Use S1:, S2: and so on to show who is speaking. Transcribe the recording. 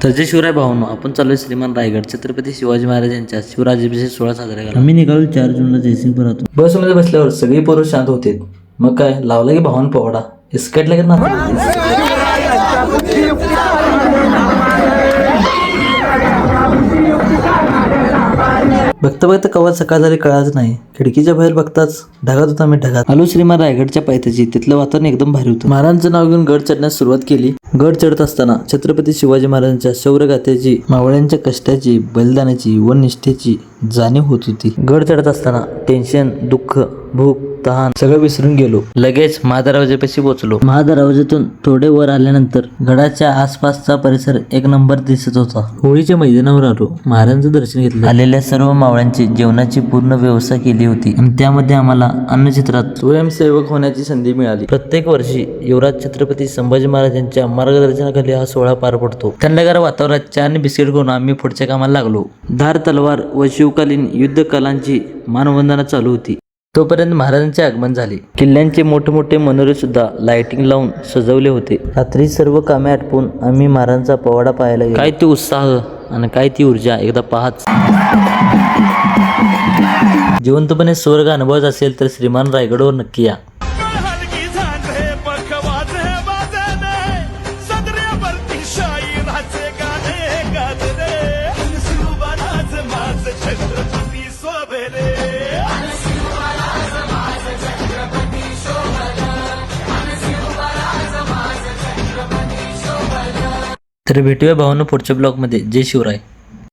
S1: तर जय शिवराय भावनो, आपण चालू श्रीमान रायगड छत्रपती शिवाजी महाराज यांच्या शिवराज्याभिषेक सोहळा साजरा केला. आम्ही निघालो 4 जूनला जयसिंगपुरातून. बसमध्ये बसल्यावर सगळी पोरं शांत होते. मग काय लावला की भावान पोवडा इस्कटला की ना. बघता बघता कवा सकाळ झाली कळाच नाही. खिडकीच्या बाहेर बघताच ढगात होता. मी ढगात आलो श्रीमान रायगडच्या पायथ्याशी. तिथलं वातावरण एकदम भारी होतं. महाराजांचं नाव घेऊन गड चढण्यास सुरुवात केली. गड चढत असताना छत्रपती शिवाजी महाराजांच्या शौर्यगाथेची, मावळ्यांच्या कष्टाची, बलिदानाची व निष्ठेची जाणीव होत होती. गड चढत असताना टेन्शन, दुःख, भूक, तहान सगळं विसरून गेलो. लगेच महादरवाजेपाशी पोहोचलो. महादरवाजेतून थोडे वर आल्यानंतर गडाच्या आसपासचा परिसर एक नंबर दिसत होता. होळीच्या मैदानावर आलो. महाराजांचं दर्शन घेतलं. आलेल्या सर्व मावळ्यांची जेवणाची पूर्ण व्यवस्था केली होती आणि त्यामध्ये आम्हाला अन्नचित्रात स्वयंसेवक होण्याची संधी मिळाली. प्रत्येक वर्षी युवराज छत्रपती संभाजी महाराज यांच्या मार्गदर्शनाखाली हा सोहळा पार पडतो. थंडगार वातावरणात चहा आणि बिस्किट घेऊन आम्ही पुढच्या कामाला लागलो. धार तलवार व शिवकालीन युद्ध कलांची मानवंदना चालू होती. तोपर्यंत महाराजांचे आगमन झाले. किल्ल्यांचे मोठमोठे मनोरे सुद्धा लाइटिंग लावून सजवले होते. रात्री सर्व कामे आटपून आम्ही महाराजांचा पोवाडा पाहायला गेलो. काय ती उत्साह आणि काय ती ऊर्जा एकदा पाहाच. जिवंतपणे स्वर्ग अनुभवायचा असेल तर श्रीमान रायगडवर नक्की या. तर भेटूया भावांनो पुढच्या ब्लॉगमध्ये. जय शिवराय.